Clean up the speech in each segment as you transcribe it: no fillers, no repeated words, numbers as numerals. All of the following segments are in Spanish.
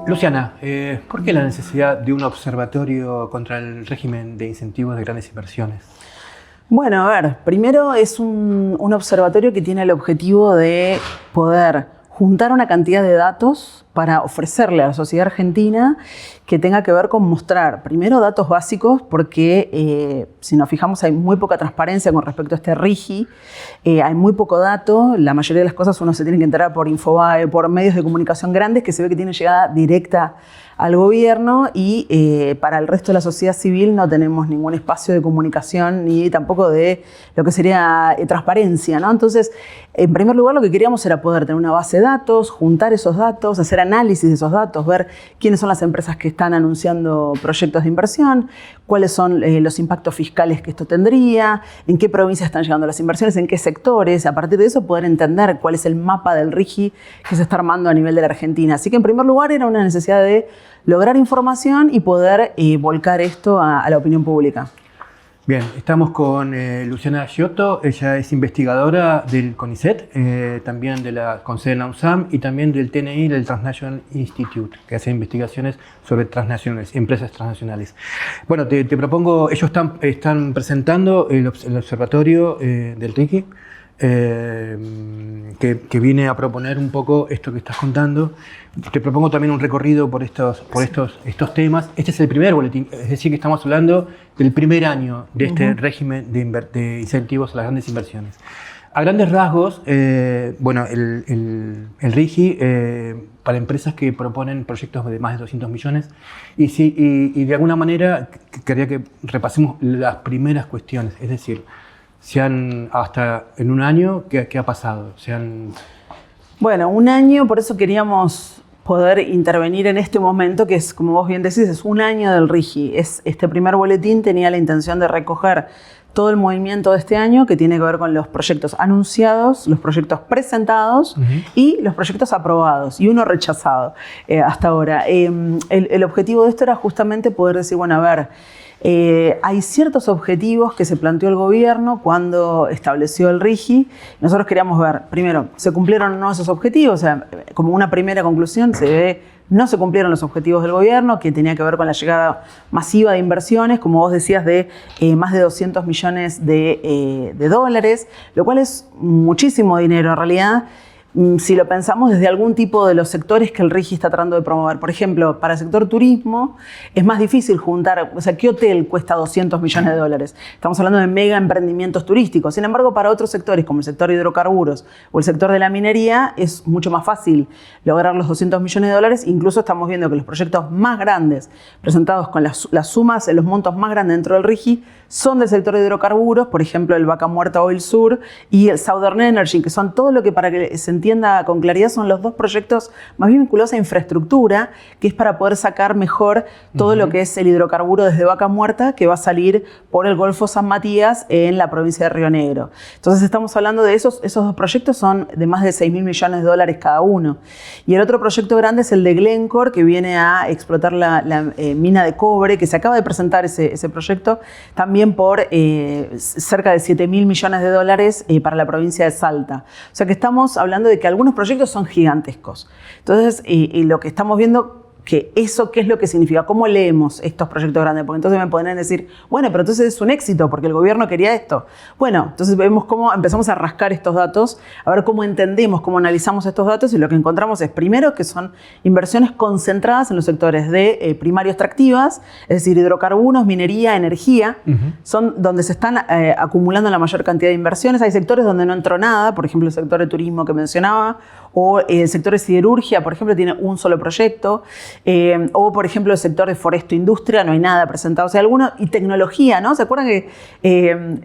Luciana, ¿por qué la necesidad de un observatorio contra el régimen de incentivos de grandes inversiones? Bueno, a ver, primero es un observatorio que tiene el objetivo de poder juntar una cantidad de datos para ofrecerle a la sociedad argentina que tenga que ver con mostrar, primero, datos básicos, porque si nos fijamos hay muy poca transparencia con respecto a este RIGI, hay muy poco dato, la mayoría de las cosas uno se tiene que enterar por Infobae, por medios de comunicación grandes que se ve que tienen llegada directa al gobierno y para el resto de la sociedad civil no tenemos ningún espacio de comunicación ni tampoco de lo que sería transparencia, ¿no? Entonces, en primer lugar, lo que queríamos era poder tener una base de datos, juntar esos datos, hacer análisis de esos datos, ver quiénes son las empresas que están anunciando proyectos de inversión, cuáles son los impactos fiscales que esto tendría, en qué provincias están llegando las inversiones, en qué sectores, a partir de eso poder entender cuál es el mapa del RIGI que se está armando a nivel de la Argentina. Así que en primer lugar era una necesidad de lograr información y poder volcar esto a la opinión pública. Bien, estamos con Luciana Giotto, ella es investigadora del CONICET, también de la con sede en la UNSAM y también del TNI, del Transnational Institute, que hace investigaciones sobre transnacionales, empresas transnacionales. Bueno, te propongo, ellos están presentando el observatorio del RIGI, que viene a proponer un poco esto que estás contando. Te propongo también un recorrido por estos temas. Este es el primer boletín, es decir, que estamos hablando del primer año de este régimen de incentivos a las grandes inversiones. A grandes rasgos, bueno, el RIGI para empresas que proponen proyectos de más de 200 millones y de alguna manera quería que repasemos las primeras cuestiones, es decir, hasta en un año, ¿qué ha pasado? Bueno, un año, por eso queríamos poder intervenir en este momento, que es, como vos bien decís, es un año del RIGI. Este primer boletín tenía la intención de recoger todo el movimiento de este año que tiene que ver con los proyectos anunciados, los proyectos presentados y los proyectos aprobados y uno rechazado hasta ahora. El objetivo de esto era justamente poder decir, bueno, a ver, hay ciertos objetivos que se planteó el gobierno cuando estableció el RIGI. Nosotros queríamos ver, primero, ¿se cumplieron o no esos objetivos? O sea, como una primera conclusión, no se cumplieron los objetivos del gobierno, que tenía que ver con la llegada masiva de inversiones, como vos decías, de más de 200 millones de dólares, lo cual es muchísimo dinero en realidad. Si lo pensamos desde algún tipo de los sectores que el RIGI está tratando de promover. Por ejemplo, para el sector turismo es más difícil juntar, o sea, ¿qué hotel cuesta 200 millones de dólares? Estamos hablando de mega emprendimientos turísticos. Sin embargo, para otros sectores, como el sector de hidrocarburos o el sector de la minería, es mucho más fácil lograr los 200 millones de dólares. Incluso estamos viendo que los proyectos más grandes, presentados con las sumas en los montos más grandes dentro del RIGI, son del sector de hidrocarburos, por ejemplo, el Vaca Muerta Oil Sur y el Southern Energy, que son todo lo que, para que se entienda con claridad, son los dos proyectos más bien vinculados a infraestructura, que es para poder sacar mejor todo lo que es el hidrocarburo desde Vaca Muerta, que va a salir por el Golfo San Matías en la provincia de Río Negro. Entonces estamos hablando de esos dos proyectos, son de más de 6.000 millones de dólares cada uno. Y el otro proyecto grande es el de Glencore, que viene a explotar la mina de cobre, que se acaba de presentar ese proyecto, también por cerca de 7.000 millones de dólares para la provincia de Salta. O sea que estamos hablando de que algunos proyectos son gigantescos. Entonces, lo que estamos viendo, que eso, ¿qué es lo que significa? ¿Cómo leemos estos proyectos grandes? Porque entonces me podrían decir, bueno, pero entonces es un éxito porque el gobierno quería esto. Bueno, entonces vemos cómo empezamos a rascar estos datos, a ver cómo entendemos, cómo analizamos estos datos, y lo que encontramos es, primero, que son inversiones concentradas en los sectores de primario extractivas, es decir, hidrocarburos, minería, energía, son donde se están acumulando la mayor cantidad de inversiones. Hay sectores donde no entró nada, por ejemplo, el sector de turismo que mencionaba, o el sector de siderurgia, por ejemplo, tiene un solo proyecto. O, por ejemplo, el sector de foresto-industria, no hay nada presentado. O sea, y tecnología, ¿no? ¿Se acuerdan que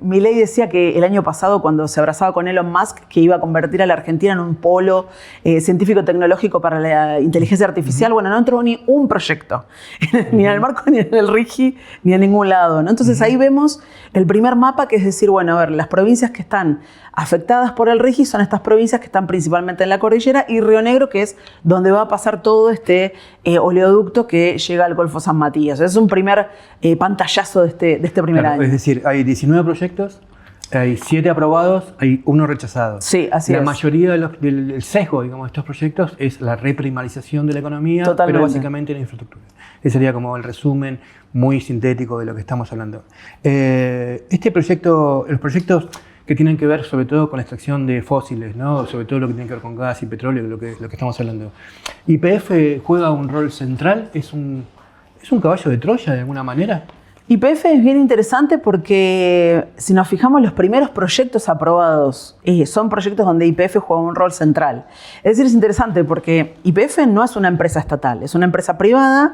Milei decía que el año pasado, cuando se abrazaba con Elon Musk, que iba a convertir a la Argentina en un polo científico-tecnológico para la inteligencia artificial? Bueno, no entró ni un proyecto, ni en el marco, ni en el RIGI, ni en ningún lado, ¿no? Entonces ahí vemos el primer mapa, que es decir, bueno, a ver, las provincias que están afectadas por el RIGI son estas provincias que están principalmente en la cordillera, y Río Negro, que es donde va a pasar todo este oleoducto que llega al Golfo San Matías. Es un primer pantallazo de este primer año. Es decir, hay 19 proyectos Hay 7 aprobados, hay 1 rechazado. Sí, así es. La mayoría del sesgo, digamos, de estos proyectos es la reprimarización de la economía, Totalmente. pero básicamente la infraestructura. Ese sería como el resumen muy sintético de lo que estamos hablando. Este proyecto, los proyectos que tienen que ver sobre todo con la extracción de fósiles, ¿no? Sobre todo lo que tiene que ver con gas y petróleo, lo que estamos hablando. ¿YPF juega un rol central? ¿Es un caballo de Troya de alguna manera? YPF es bien interesante porque si nos fijamos, los primeros proyectos aprobados son proyectos donde YPF juega un rol central. Es decir, es interesante porque YPF no es una empresa estatal, es una empresa privada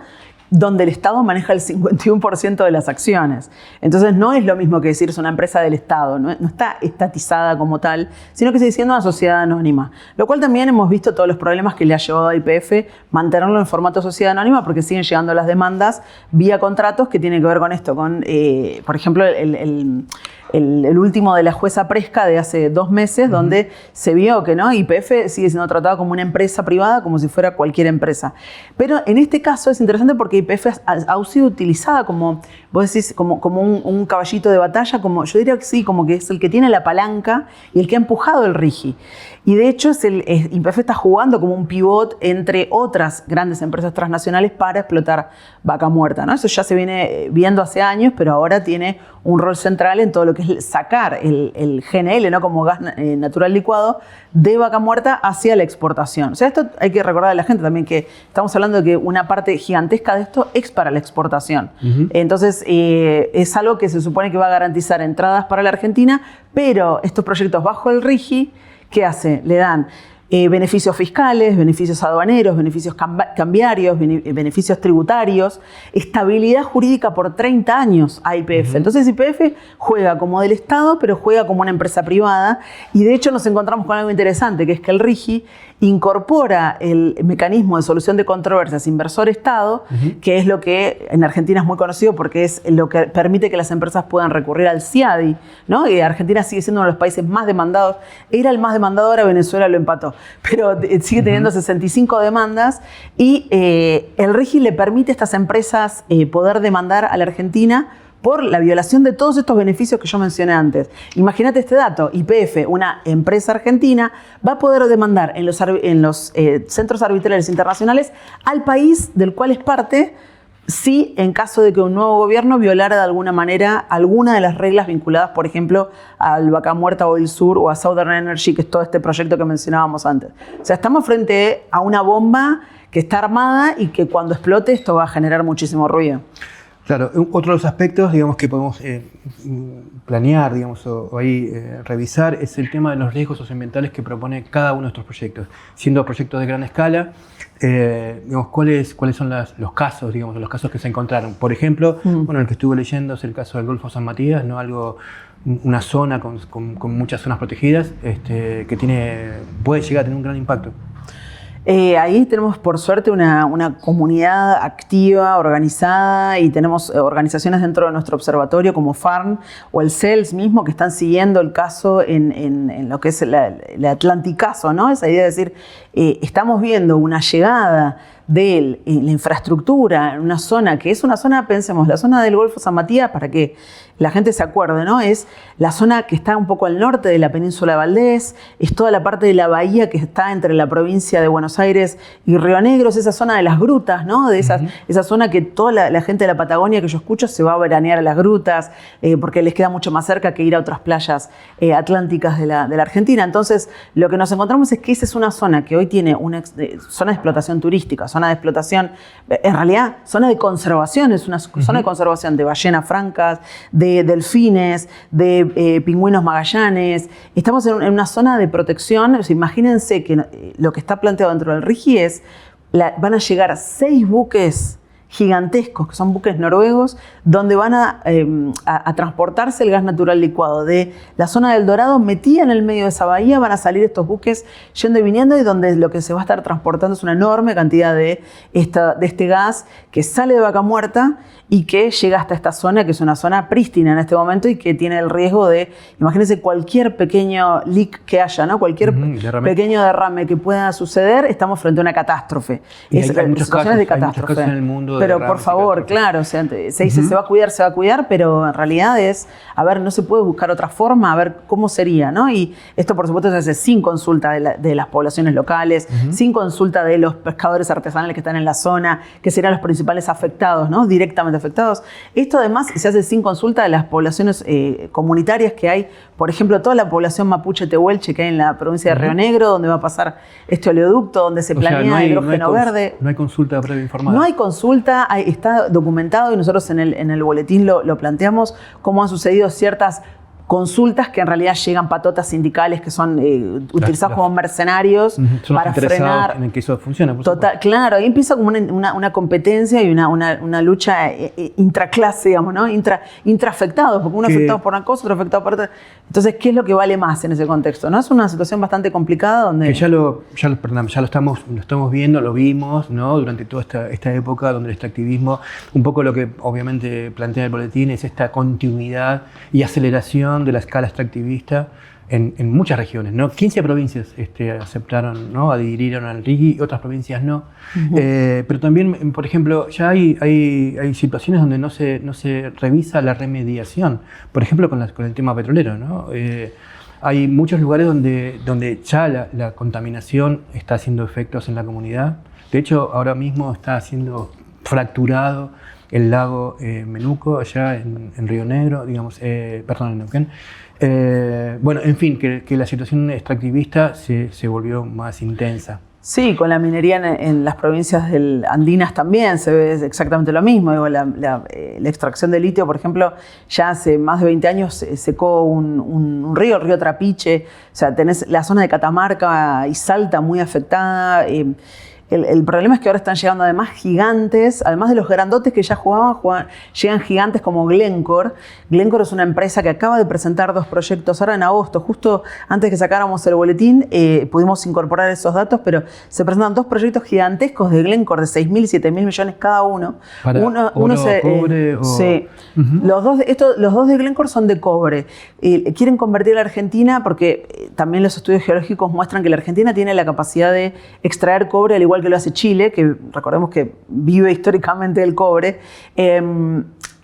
donde el Estado maneja el 51% de las acciones. Entonces no es lo mismo que decir es una empresa del Estado, no está estatizada como tal, sino que sigue siendo una sociedad anónima. Lo cual también hemos visto todos los problemas que le ha llevado a YPF mantenerlo en formato sociedad anónima, porque siguen llegando las demandas vía contratos que tienen que ver con esto, con, por ejemplo, el último de la jueza Presca de hace 2 meses, donde se vio que, ¿no?, YPF sigue siendo tratado como una empresa privada, como si fuera cualquier empresa. Pero en este caso es interesante porque YPF ha sido utilizada como, vos decís, como un caballito de batalla, como yo diría que sí, como que es el que tiene la palanca y el que ha empujado el RIGI. Y de hecho YPF está jugando como un pivot entre otras grandes empresas transnacionales para explotar Vaca Muerta, ¿no? Eso ya se viene viendo hace años, pero ahora tiene un rol central en todo lo que es sacar el GNL, ¿no?, como gas natural licuado, de Vaca Muerta hacia la exportación. O sea, esto hay que recordar a la gente también que estamos hablando de que una parte gigantesca de esto es para la exportación. Entonces, es algo que se supone que va a garantizar entradas para la Argentina, pero estos proyectos bajo el RIGI, ¿qué hace? Le dan beneficios fiscales, beneficios aduaneros, beneficios cambiarios, beneficios tributarios, estabilidad jurídica por 30 años a YPF. Entonces YPF juega como del Estado, pero juega como una empresa privada, y de hecho nos encontramos con algo interesante, que es que el RIGI incorpora el mecanismo de solución de controversias inversor-Estado, que es lo que en Argentina es muy conocido porque es lo que permite que las empresas puedan recurrir al CIADI, ¿no? Y Argentina sigue siendo uno de los países más demandados, era el más demandado, ahora Venezuela lo empató, pero sigue teniendo 65 demandas y el RIGI le permite a estas empresas poder demandar a la Argentina por la violación de todos estos beneficios que yo mencioné antes. Imagínate este dato: YPF, una empresa argentina, va a poder demandar en los centros arbitrales internacionales al país del cual es parte, si en caso de que un nuevo gobierno violara de alguna manera alguna de las reglas vinculadas, por ejemplo, al Vaca Muerta Oil Sur o a Southern Energy, que es todo este proyecto que mencionábamos antes. O sea, estamos frente a una bomba que está armada y que cuando explote esto va a generar muchísimo ruido. Claro, otro de los aspectos, digamos, que podemos planear, digamos, o ahí revisar, es el tema de los riesgos socioambientales que propone cada uno de estos proyectos. Siendo proyectos de gran escala, digamos, ¿cuáles son los casos, digamos, los casos que se encontraron? Por ejemplo, bueno, el que estuve leyendo es el caso del Golfo San Matías, ¿no? Una zona con muchas zonas protegidas, que puede llegar a tener un gran impacto. Ahí tenemos, por suerte, una comunidad activa, organizada, y tenemos organizaciones dentro de nuestro observatorio como FARN o el CELS mismo, que están siguiendo el caso en lo que es el Atlanticazo, ¿no? Esa idea de decir, estamos viendo una llegada de la infraestructura en una zona que es una zona, pensemos, la zona del Golfo San Matías, para que la gente se acuerde, ¿no? Es la zona que está un poco al norte de la península de Valdés, es toda la parte de la bahía que está entre la provincia de Buenos Aires y Río Negro, es esa zona de las grutas, ¿no? De esa zona que toda la gente de la Patagonia que yo escucho se va a veranear a las grutas, porque les queda mucho más cerca que ir a otras playas atlánticas de la Argentina. Entonces, lo que nos encontramos es que esa es una zona que hoy tiene una zona de explotación turística, zona de explotación, en realidad, zona de conservación, es una zona de conservación de ballenas francas, de delfines, de pingüinos magallanes. Estamos en una zona de protección. O sea, imagínense que lo que está planteado dentro del RIGI es, van a llegar 6 buques gigantescos, que son buques noruegos, donde van a transportarse el gas natural licuado de la zona del Dorado, metida en el medio de esa bahía. Van a salir estos buques yendo y viniendo, y donde lo que se va a estar transportando es una enorme cantidad de este gas que sale de Vaca Muerta y que llega hasta esta zona, que es una zona prístina en este momento y que tiene el riesgo de, imagínense, cualquier pequeño leak que haya, ¿no? Cualquier pequeño derrame que pueda suceder, estamos frente a una catástrofe. Hay muchos casos en el mundo de Pero ramas por favor, y claro, o sea, se dice se va a cuidar, pero en realidad es, a ver, no se puede buscar otra forma, a ver cómo sería, ¿no? Y esto, por supuesto, se hace sin consulta de las poblaciones locales, sin consulta de los pescadores artesanales que están en la zona, que serían los principales afectados, ¿no? Directamente afectados. Esto, además, se hace sin consulta de las poblaciones comunitarias que hay, por ejemplo, toda la población mapuche tehuelche que hay en la provincia de Río Negro, donde va a pasar este oleoducto, donde se planea hidrógeno verde. No hay consulta previa informada. No hay consulta, está documentado y nosotros en el boletín lo planteamos, cómo han sucedido ciertas consultas que en realidad llegan patotas sindicales que son utilizados como mercenarios para frenar. En que eso funcione. Total, claro, ahí empieza como una competencia y una lucha intraclase, digamos, ¿no? Intraafectados, porque uno afectado por una cosa, otro afectado por otra. Entonces, ¿qué es lo que vale más en ese contexto? ¿No? Es una situación bastante complicada donde... Que ya lo estamos viendo, lo vimos, ¿no? Durante toda esta época donde el extractivismo, un poco lo que obviamente plantea el boletín es esta continuidad y aceleración de la escala extractivista en muchas regiones, ¿no? 15 provincias aceptaron, ¿no? Adhirieron al RIGI y otras provincias no. Pero también, por ejemplo, ya hay situaciones donde no se revisa la remediación. Por ejemplo, con el tema petrolero, ¿no? Hay muchos lugares donde ya la contaminación está haciendo efectos en la comunidad. De hecho, ahora mismo está siendo fracturado el lago Menuco, allá en Río Negro, digamos, perdón, en Neuquén. Bueno, en fin, que la situación extractivista se volvió más intensa. Sí, con la minería en las provincias andinas también se ve exactamente lo mismo. Digo, la extracción de litio, por ejemplo, ya hace más de 20 años secó un río, el río Trapiche. O sea, tenés la zona de Catamarca y Salta muy afectada. El problema es que ahora están llegando además gigantes, además de los grandotes que ya llegan gigantes como Glencore. Glencore es una empresa que acaba de presentar 2 proyectos ahora en agosto, justo antes que sacáramos el boletín, pudimos incorporar esos datos, pero se presentan 2 proyectos gigantescos de Glencore de 6.000 y 7.000 millones cada uno. Para cobre o... Sí. Los dos de Glencore son de cobre. Quieren convertir a la Argentina porque también los estudios geológicos muestran que la Argentina tiene la capacidad de extraer cobre al igual que lo hace Chile, que recordemos que vive históricamente del cobre.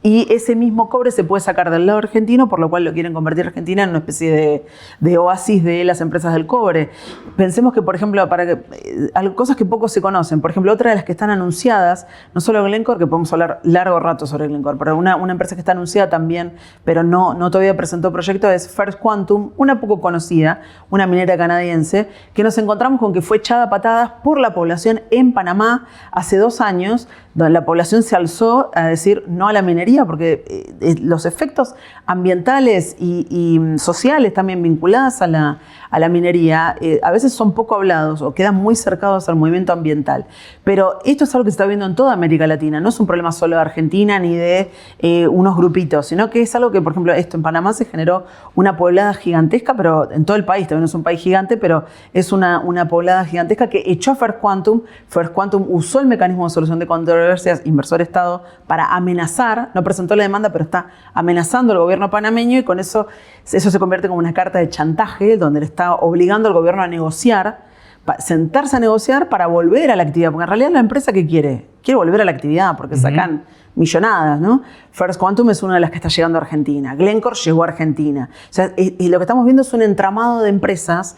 Y ese mismo cobre se puede sacar del lado argentino, por lo cual lo quieren convertir a Argentina en una especie de oasis de las empresas del cobre. Pensemos que, por ejemplo, cosas que poco se conocen, por ejemplo, otra de las que están anunciadas, no solo Glencore, que podemos hablar largo rato sobre Glencore, pero una empresa que está anunciada también, pero no todavía presentó proyecto, es First Quantum, una poco conocida, una minera canadiense, que nos encontramos con que fue echada a patadas por la población en Panamá hace 2 años, donde la población se alzó a decir no a la minería, porque los efectos ambientales y sociales también vinculados a la minería a veces son poco hablados o quedan muy cercados al movimiento ambiental. Pero esto es algo que se está viendo en toda América Latina, no es un problema solo de Argentina ni de unos grupitos, sino que es algo que, por ejemplo, esto en Panamá se generó una poblada gigantesca, pero en todo el país, también es un país gigante, pero es una poblada gigantesca que echó a First Quantum. First Quantum usó el mecanismo de solución de controversias inversor-estado para amenazar, no presentó la demanda, pero está amenazando al gobierno panameño y con eso se convierte como una carta de chantaje donde le está obligando al gobierno a negociar, sentarse a negociar para volver a la actividad, porque en realidad la empresa ¿qué quiere? Quiere volver a la actividad porque sacan millonadas, ¿no? First Quantum es una de las que está llegando a Argentina. Glencore llegó a Argentina. O sea, y lo que estamos viendo es un entramado de empresas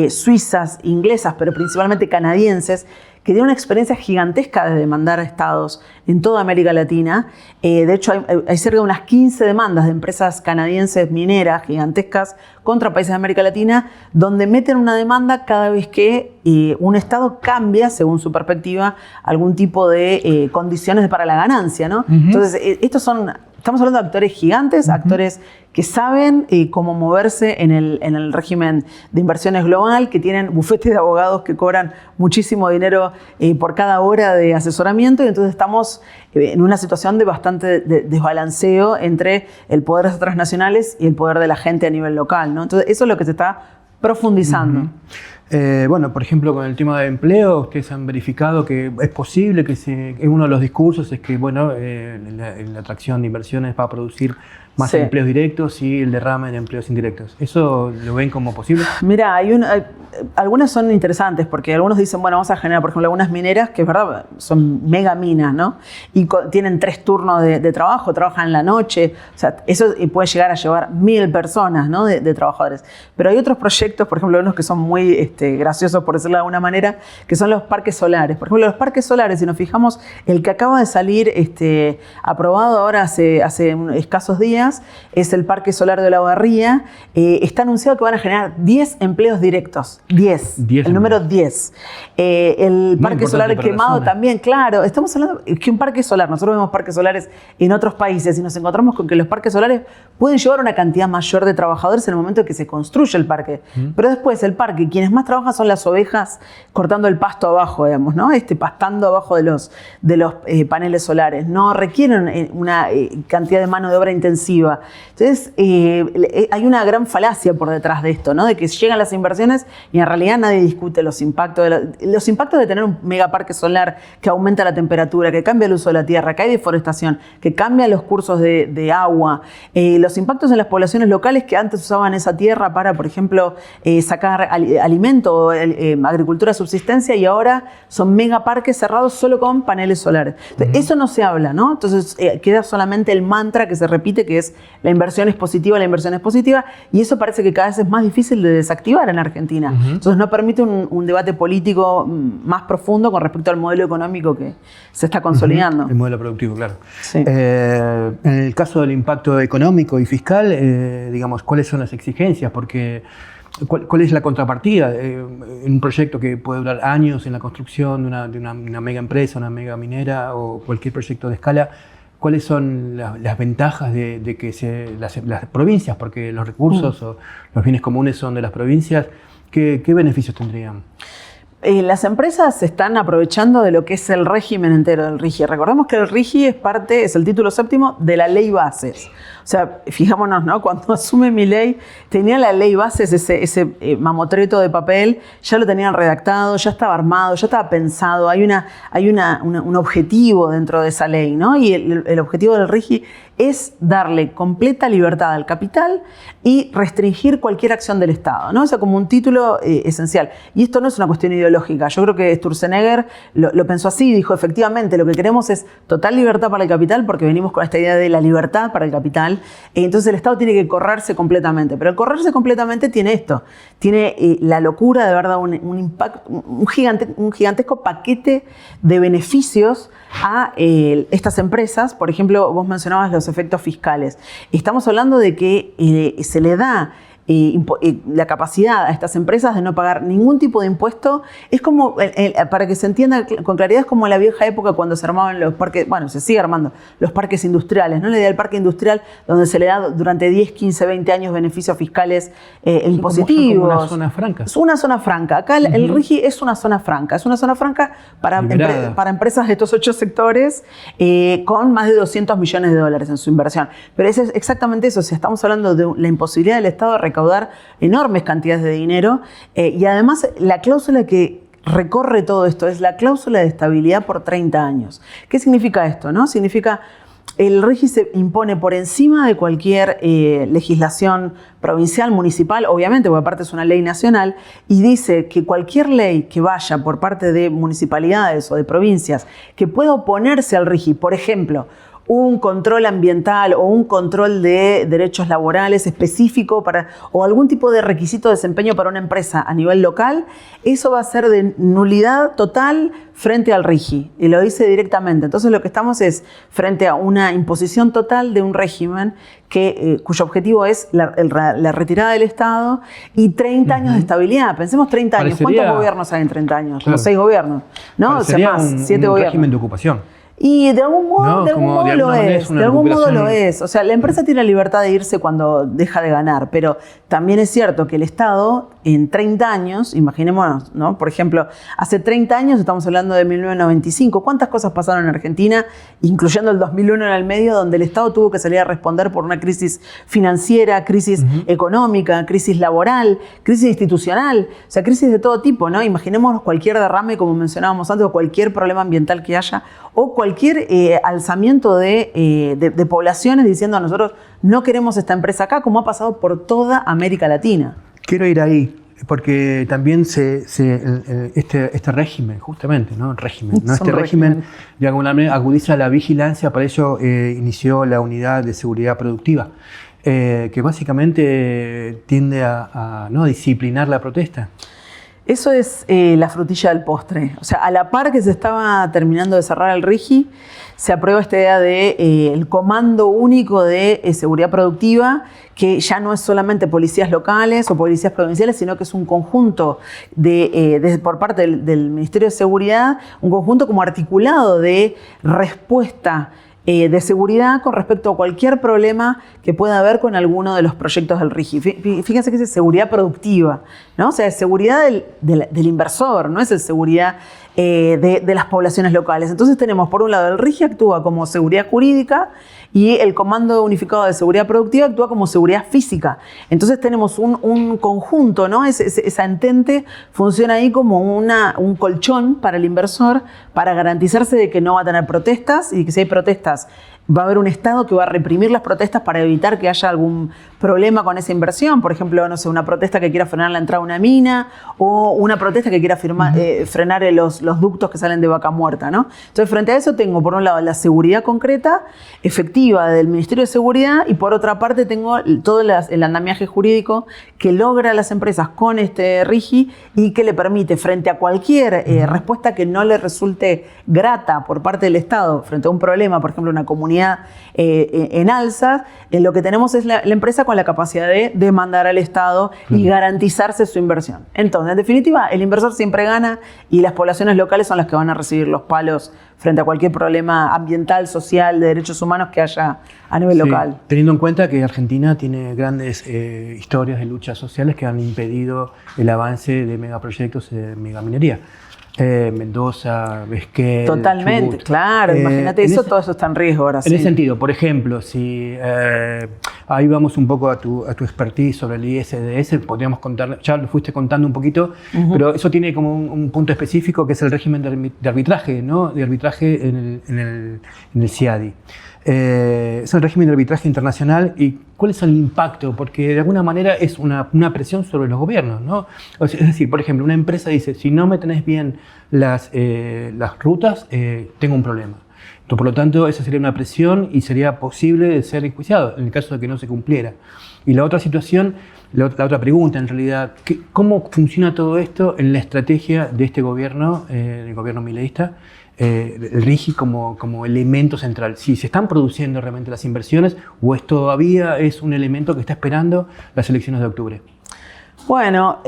suizas, inglesas, pero principalmente canadienses, que tiene una experiencia gigantesca de demandar a estados en toda América Latina. De hecho, hay cerca de unas 15 demandas de empresas canadienses mineras gigantescas contra países de América Latina, donde meten una demanda cada vez que un estado cambia, según su perspectiva, algún tipo de condiciones para la ganancia, ¿no? Entonces, estamos hablando de actores gigantes, actores que saben cómo moverse en el régimen de inversiones global, que tienen bufetes de abogados que cobran muchísimo dinero por cada hora de asesoramiento, y entonces estamos en una situación de bastante desbalanceo entre el poder de las transnacionales y el poder de la gente a nivel local, ¿no? Entonces eso es lo que se está profundizando. Bueno, por ejemplo, con el tema de empleo, ustedes han verificado que es posible que uno de los discursos es que, bueno, la atracción de inversiones va a producir más empleos directos y el derrame de empleos indirectos. ¿Eso lo ven como posible? Mira, algunas son interesantes porque algunos dicen, bueno, vamos a generar, por ejemplo, algunas mineras que es verdad, son mega minas, ¿no? Y tienen 3 turnos de trabajo, trabajan en la noche, o sea, eso puede llegar a llevar 1000 personas, ¿no? de trabajadores. Pero hay otros proyectos, por ejemplo, unos que son muy graciosos, por decirlo de alguna manera, que son los parques solares. Por ejemplo, los parques solares, si nos fijamos, el que acaba de salir aprobado ahora hace escasos días, es el Parque Solar de La Barría. Está anunciado que van a generar 10 empleos directos. 10 el número 10. El Parque Solar Quemado también, claro. Estamos hablando que un parque solar, nosotros vemos parques solares en otros países y nos encontramos con que los parques solares pueden llevar una cantidad mayor de trabajadores en el momento en que se construye el parque. Pero después el parque, quienes más trabajan son las ovejas cortando el pasto abajo, digamos, ¿no? Pastando abajo de los paneles solares. No requieren una cantidad de mano de obra intensiva. Entonces, hay una gran falacia por detrás de esto, ¿no? De que llegan las inversiones y en realidad nadie discute los impactos de tener un megaparque solar que aumenta la temperatura, que cambia el uso de la tierra, que hay deforestación, que cambia los cursos de agua, los impactos en las poblaciones locales que antes usaban esa tierra para, por ejemplo, sacar alimento, agricultura de subsistencia, y ahora son megaparques cerrados solo con paneles solares. Entonces, eso no se habla, ¿no? Entonces queda solamente el mantra que se repite, que es la inversión es positiva, y eso parece que cada vez es más difícil de desactivar en Argentina. Entonces no permite un debate político más profundo con respecto al modelo económico que se está consolidando. El modelo productivo, claro. Sí. En el caso del impacto económico y fiscal, digamos, ¿cuáles son las exigencias? Porque ¿cuál es la contrapartida en un proyecto que puede durar años en la construcción de una mega empresa, una mega minera o cualquier proyecto de escala? ¿Cuáles son las ventajas de que las provincias, porque los recursos o los bienes comunes son de las provincias, qué beneficios tendrían? Las empresas se están aprovechando de lo que es el régimen entero del RIGI. Recordemos que el RIGI es el título 7º de la ley bases. O sea, fijámonos, ¿no? Cuando asume Milei, tenía la ley bases, ese mamotreto de papel, ya lo tenían redactado, ya estaba armado, ya estaba pensado, hay un objetivo dentro de esa ley, ¿no? Y el objetivo del RIGI es darle completa libertad al capital y restringir cualquier acción del Estado, ¿no? O sea, como un título esencial. Y esto no es una cuestión ideológica. Yo creo que Sturzenegger lo pensó así, dijo, efectivamente, lo que queremos es total libertad para el capital, porque venimos con esta idea de la libertad para el capital. Entonces el Estado tiene que correrse completamente. Pero el correrse completamente tiene esto. Tiene la locura de verdad, un impacto, un gigantesco paquete de beneficios a estas empresas. Por ejemplo, vos mencionabas los efectos fiscales. Estamos hablando de que se le da la capacidad a estas empresas de no pagar ningún tipo de impuesto. Es como, para que se entienda con claridad, es como en la vieja época cuando se armaban los parques, bueno, se sigue armando, los parques industriales, ¿no? La idea del parque industrial donde se le da durante 10, 15, 20 años beneficios fiscales impositivos. Como una zona franca. Es una zona franca. Acá el RIGI es una zona franca. Es una zona franca para empresas de estos 8 sectores con más de $200 millones en su inversión. Pero es exactamente eso. Si estamos hablando de la imposibilidad del Estado de recaudar enormes cantidades de dinero, y además la cláusula que recorre todo esto es la cláusula de estabilidad por 30 años. ¿Qué significa esto, no? Significa el RIGI se impone por encima de cualquier legislación provincial, municipal, obviamente, porque aparte es una ley nacional, y dice que cualquier ley que vaya por parte de municipalidades o de provincias que pueda oponerse al RIGI, por ejemplo, un control ambiental o un control de derechos laborales específico o algún tipo de requisito de desempeño para una empresa a nivel local, eso va a ser de nulidad total frente al RIGI, y lo dice directamente. Entonces lo que estamos es frente a una imposición total de un régimen cuyo objetivo es la retirada del Estado y 30 años de estabilidad. Pensemos 30 años. ¿Cuántos gobiernos hay en 30 años? Claro. Como 6 gobiernos, ¿no? O sea, más, 7 gobiernos. Régimen de ocupación. Y de algún modo, lo es. De algún modo lo es. O sea, la empresa tiene la libertad de irse cuando deja de ganar, pero también es cierto que el Estado en 30 años, imaginémonos, ¿no? Por ejemplo, hace 30 años, estamos hablando de 1995, ¿cuántas cosas pasaron en Argentina, incluyendo el 2001 en el medio, donde el Estado tuvo que salir a responder por una crisis financiera, crisis económica, crisis laboral, crisis institucional, o sea, crisis de todo tipo, ¿no? Imaginémonos cualquier derrame, como mencionábamos antes, o cualquier problema ambiental que haya, o cualquier cualquier alzamiento de poblaciones diciendo a nosotros no queremos esta empresa acá, como ha pasado por toda América Latina. Quiero ir ahí, porque también este régimen, justamente, ¿no? Este régimen de alguna manera agudiza la vigilancia, para ello inició la unidad de seguridad productiva, que básicamente tiende a ¿no? disciplinar la protesta. Eso es la frutilla del postre. O sea, a la par que se estaba terminando de cerrar el RIGI, se aprueba esta idea de el Comando Único de Seguridad Productiva, que ya no es solamente policías locales o policías provinciales, sino que es un conjunto por parte del Ministerio de Seguridad, un conjunto como articulado de respuesta de seguridad con respecto a cualquier problema que pueda haber con alguno de los proyectos del RIGI. Fíjense que es seguridad productiva, ¿no? O sea, es seguridad del inversor, no es el seguridad de las poblaciones locales. Entonces tenemos, por un lado, el RIGI actúa como seguridad jurídica y el Comando Unificado de Seguridad Productiva actúa como seguridad física. Entonces tenemos un conjunto, ¿no? Esa entente funciona ahí como un colchón para el inversor para garantizarse de que no va a tener protestas y que si hay protestas va a haber un Estado que va a reprimir las protestas para evitar que haya algún problema con esa inversión. Por ejemplo, no sé, una protesta que quiera frenar la entrada a una mina o una protesta que quiera frenar los ductos que salen de Vaca Muerta, ¿no? Entonces, frente a eso tengo, por un lado, la seguridad concreta, efectiva del Ministerio de Seguridad, y por otra parte tengo todo el andamiaje jurídico que logra las empresas con este RIGI y que le permite, frente a cualquier respuesta que no le resulte grata por parte del Estado, frente a un problema, por ejemplo, una comunidad en alzas, lo que tenemos es la empresa con la capacidad de demandar al Estado y garantizarse su inversión. Entonces, en definitiva, el inversor siempre gana y las poblaciones locales son las que van a recibir los palos frente a cualquier problema ambiental, social, de derechos humanos que haya a nivel local. Teniendo en cuenta que Argentina tiene grandes historias de luchas sociales que han impedido el avance de megaproyectos de megaminería. Mendoza, Esquel, totalmente, Chubut. Claro, imagínate eso, todo eso está en riesgo ahora. En ese sentido, por ejemplo, si ahí vamos un poco a tu expertise sobre el ISDS, podríamos contar, ya lo fuiste contando un poquito, pero eso tiene como un punto específico que es el régimen de arbitraje, ¿no? De arbitraje en el CIADI. Es el régimen de arbitraje internacional. ¿Y cuál es el impacto? Porque de alguna manera es una presión sobre los gobiernos, ¿no? Es decir, por ejemplo, una empresa dice, si no me tenés bien las rutas, tengo un problema. Entonces, por lo tanto, esa sería una presión y sería posible de ser enjuiciado en el caso de que no se cumpliera. Y la otra situación, la otra pregunta en realidad, ¿cómo funciona todo esto en la estrategia de este gobierno, el gobierno mileísta? El RIGI como elemento central. Si se están produciendo realmente las inversiones o todavía es un elemento que está esperando las elecciones de octubre. Bueno,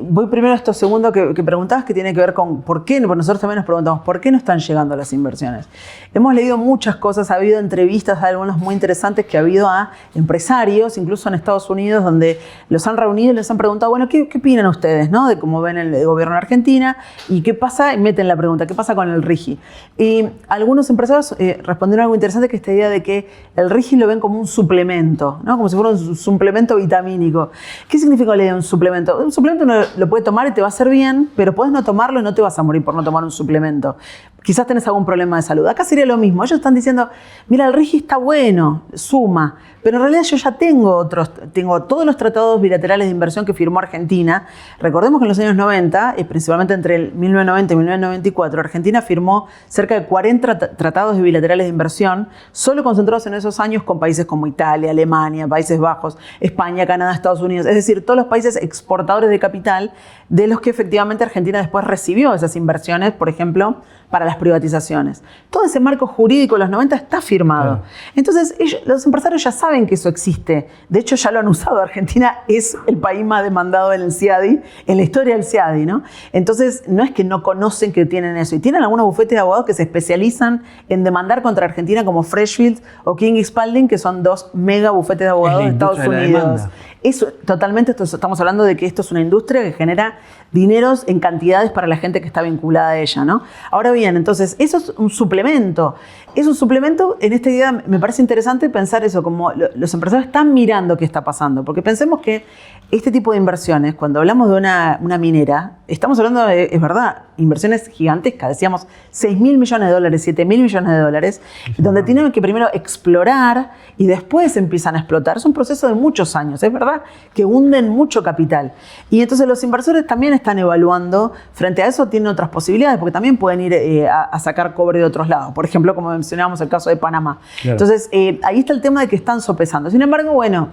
voy primero a esto segundo que preguntabas, que tiene que ver con por qué, porque nosotros también nos preguntamos por qué no están llegando las inversiones. Hemos leído muchas cosas, ha habido entrevistas, algunas muy interesantes que ha habido a empresarios, incluso en Estados Unidos, donde los han reunido y les han preguntado, bueno, ¿qué opinan ustedes, ¿no? De cómo ven el gobierno de Argentina y qué pasa, y meten la pregunta, ¿qué pasa con el RIGI? Y algunos empresarios respondieron algo interesante, que esta idea de que el RIGI lo ven como un suplemento, ¿no? Como si fuera un suplemento vitamínico. ¿Qué significa la idea de un suplemento? Un suplemento uno lo puede tomar y te va a hacer bien, pero podés no tomarlo y no te vas a morir por no tomar un suplemento. Quizás tenés algún problema de salud. Acá sería lo mismo. Ellos están diciendo, mira, el RIGI está bueno, suma, pero en realidad yo ya tengo todos los tratados bilaterales de inversión que firmó Argentina. Recordemos que en los años 90, principalmente entre el 1990 y 1994, Argentina firmó cerca de 40 tratados bilaterales de inversión, solo concentrados en esos años con países como Italia, Alemania, Países Bajos, España, Canadá, Estados Unidos. Es decir, todos los países exportadores de capital de los que efectivamente Argentina después recibió esas inversiones, por ejemplo, para las privatizaciones. Todo ese marco jurídico de los 90 está firmado. Claro. Entonces, los empresarios ya saben que eso existe. De hecho, ya lo han usado. Argentina es el país más demandado en el CIADI, en la historia del CIADI, ¿no? Entonces, no es que no conocen que tienen eso. Y tienen algunos bufetes de abogados que se especializan en demandar contra Argentina, como Freshfields o King & Spalding, que son dos mega bufetes de abogados de Estados Unidos. Eso, totalmente, estamos hablando de que esto es una industria que genera dineros en cantidades para la gente que está vinculada a ella, ¿no? Ahora bien, entonces, eso es un suplemento. Es un suplemento, en esta idea me parece interesante pensar eso, como los empresarios están mirando qué está pasando, porque pensemos que este tipo de inversiones, cuando hablamos de una minera, estamos hablando de, es verdad, inversiones gigantescas, decíamos 6.000 millones de dólares, 7.000 millones de dólares, donde tienen que primero explorar y después empiezan a explotar. Es un proceso de muchos años, es verdad, que hunden mucho capital. Y entonces los inversores también están evaluando, frente a eso tienen otras posibilidades, porque también pueden ir a sacar cobre de otros lados. Por ejemplo, como mencionábamos el caso de Panamá. Claro. Entonces, ahí está el tema de que están sopesando. Sin embargo, bueno,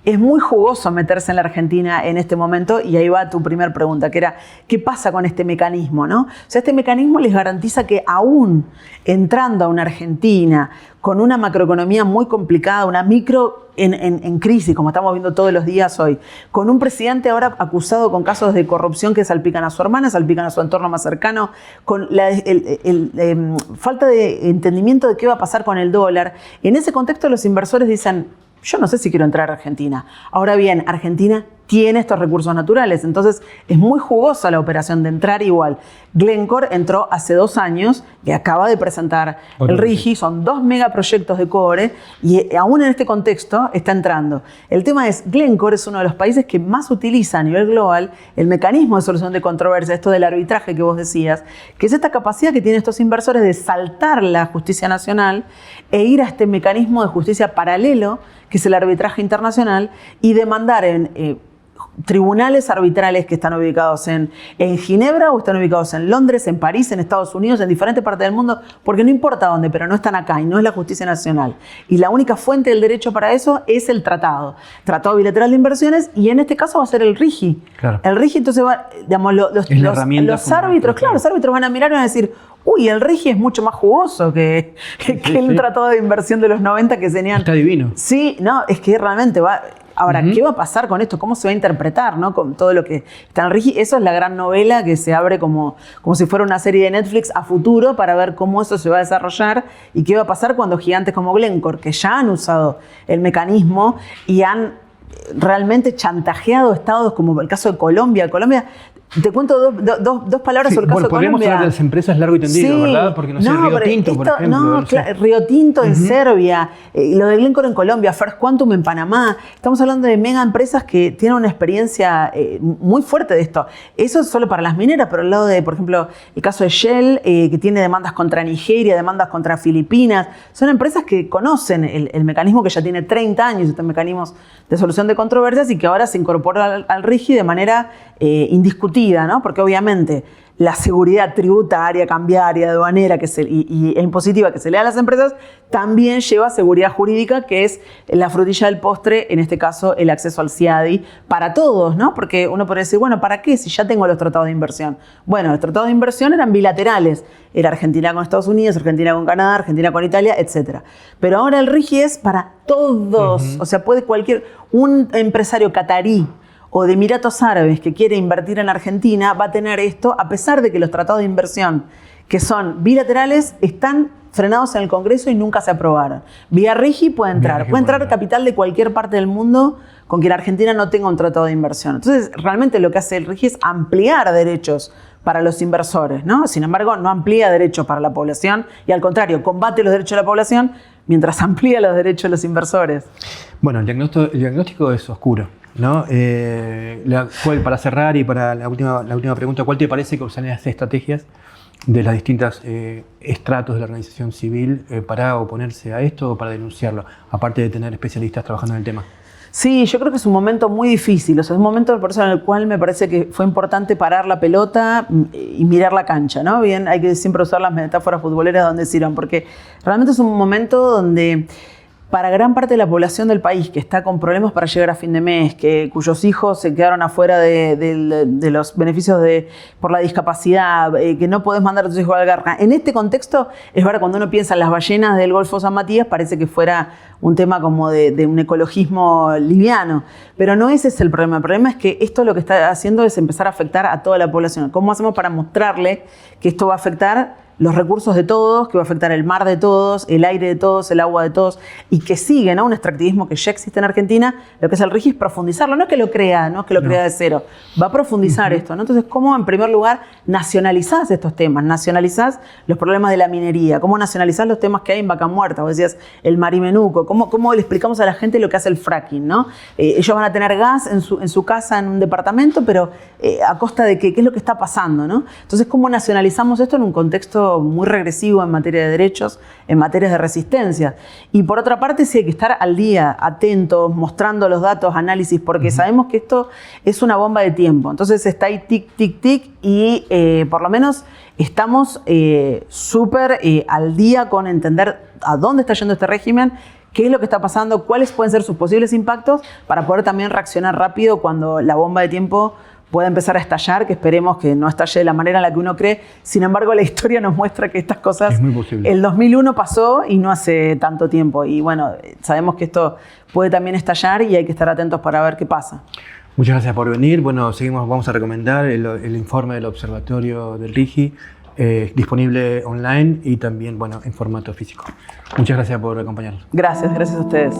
es muy jugoso meterse en la Argentina en este momento, y ahí va tu primera pregunta, que era, ¿qué pasa con este mecanismo, no? O sea, este mecanismo les garantiza que aún entrando a una Argentina con una macroeconomía muy complicada, una micro en crisis, como estamos viendo todos los días hoy, con un presidente ahora acusado con casos de corrupción que salpican a su hermana, salpican a su entorno más cercano, con la falta de entendimiento de qué va a pasar con el dólar. En ese contexto los inversores dicen, yo no sé si quiero entrar a Argentina. Ahora bien, Argentina tiene estos recursos naturales, entonces es muy jugosa la operación de entrar igual. Glencore entró hace 2 años y acaba de presentar el RIGI, son 2 megaproyectos de cobre y aún en este contexto está entrando. El tema es, Glencore es uno de los países que más utiliza a nivel global el mecanismo de solución de controversia, esto del arbitraje que vos decías, que es esta capacidad que tienen estos inversores de saltar la justicia nacional e ir a este mecanismo de justicia paralelo, que es el arbitraje internacional, y demandar en tribunales arbitrales que están ubicados en Ginebra, o están ubicados en Londres, en París, en Estados Unidos, en diferentes partes del mundo, porque no importa dónde, pero no están acá y no es la justicia nacional. Y la única fuente del derecho para eso es el Tratado Bilateral de Inversiones, y en este caso va a ser el RIGI. Claro. El RIGI, entonces, digamos, los árbitros, claro, los árbitros van a mirar y van a decir, uy, el RIGI es mucho más jugoso que el Tratado de Inversión de los 90 que tenían. Está divino. Sí, no, es que realmente va. Ahora, ¿qué va a pasar con esto? ¿Cómo se va a interpretar, ¿no? Con todo lo que está en el RIGI. Eso es la gran novela que se abre como si fuera una serie de Netflix a futuro, para ver cómo eso se va a desarrollar y qué va a pasar cuando gigantes como Glencore, que ya han usado el mecanismo y han realmente chantajeado estados, como el caso de Colombia. Te cuento dos palabras sobre el caso de Colombia. Podríamos hablar de las empresas largo y tendido, ¿verdad? Porque no sé, Río Tinto, por ejemplo. No, claro, Río Tinto en Serbia, lo de Glencore en Colombia, First Quantum en Panamá. Estamos hablando de mega empresas que tienen una experiencia muy fuerte de esto. Eso es solo para las mineras, pero al lado de, por ejemplo, el caso de Shell, que tiene demandas contra Nigeria, demandas contra Filipinas. Son empresas que conocen el mecanismo, que ya tiene 30 años, estos mecanismos de solución de controversias, y que ahora se incorpora al RIGI de manera indiscutida, ¿no? Porque obviamente la seguridad tributaria, cambiaria, aduanera e impositiva que se le da a las empresas también lleva seguridad jurídica, que es la frutilla del postre, en este caso el acceso al CIADI para todos, ¿no? Porque uno podría decir, bueno, ¿para qué si ya tengo los tratados de inversión? Bueno, los tratados de inversión eran bilaterales, era Argentina con Estados Unidos, Argentina con Canadá, Argentina con Italia, etc. Pero ahora el RIGI es para todos, o sea, puede un empresario catarí o de Emiratos Árabes que quiere invertir en Argentina va a tener esto, a pesar de que los tratados de inversión, que son bilaterales, están frenados en el Congreso y nunca se aprobaron. Vía RIGI puede entrar capital de cualquier parte del mundo con quien Argentina no tenga un tratado de inversión. Entonces, realmente lo que hace el RIGI es ampliar derechos para los inversores, ¿no? Sin embargo, no amplía derechos para la población y, al contrario, combate los derechos de la población mientras amplía los derechos de los inversores. Bueno, el diagnóstico es oscuro, ¿no? Para cerrar y para la última pregunta, ¿cuál te parece que son las estrategias de las distintas estratos de la organización civil para oponerse a esto o para denunciarlo, aparte de tener especialistas trabajando en el tema? Sí, yo creo que es un momento muy difícil, o sea, es un momento por eso en el cual me parece que fue importante parar la pelota y mirar la cancha, ¿no? Bien, hay que siempre usar las metáforas futboleras donde sirvan, porque realmente es un momento donde para gran parte de la población del país que está con problemas para llegar a fin de mes, cuyos hijos se quedaron afuera de los beneficios por la discapacidad, que no podés mandar a tus hijos a la guerra. En este contexto, es verdad, cuando uno piensa en las ballenas del Golfo San Matías, parece que fuera un tema como de un ecologismo liviano. Pero no ese es el problema. El problema es que esto lo que está haciendo es empezar a afectar a toda la población. ¿Cómo hacemos para mostrarle que esto va a afectar los recursos de todos, que va a afectar el mar de todos, el aire de todos, el agua de todos, y que sigue, ¿no? Un extractivismo que ya existe en Argentina. Lo que es el RIGI es profundizarlo, no es que lo crea, no es que lo crea de cero, va a profundizar esto, ¿no? Entonces, ¿cómo en primer lugar nacionalizás estos temas? Nacionalizás los problemas de la minería, ¿cómo nacionalizás los temas que hay en Vaca Muerta? Vos decías, el marimenuco, ¿cómo le explicamos a la gente lo que hace el fracking, ¿no? Ellos van a tener gas en su casa, en un departamento, pero a costa de qué es lo que está pasando, ¿no? Entonces, ¿cómo nacionalizamos esto en un contexto muy regresivo en materia de derechos, en materia de resistencia? Y por otra parte, sí hay que estar al día, atentos, mostrando los datos, análisis, porque sabemos que esto es una bomba de tiempo. Entonces está ahí tic, tic, tic, y por lo menos estamos súper al día con entender a dónde está yendo este régimen, qué es lo que está pasando, cuáles pueden ser sus posibles impactos, para poder también reaccionar rápido cuando la bomba de tiempo pueda empezar a estallar, que esperemos que no estalle de la manera en la que uno cree. Sin embargo, la historia nos muestra que estas cosas... Es muy posible. El 2001 pasó y no hace tanto tiempo. Y bueno, sabemos que esto puede también estallar y hay que estar atentos para ver qué pasa. Muchas gracias por venir. Bueno, vamos a recomendar el informe del Observatorio del RIGI, disponible online y también, bueno, en formato físico. Muchas gracias por acompañarnos. Gracias a ustedes.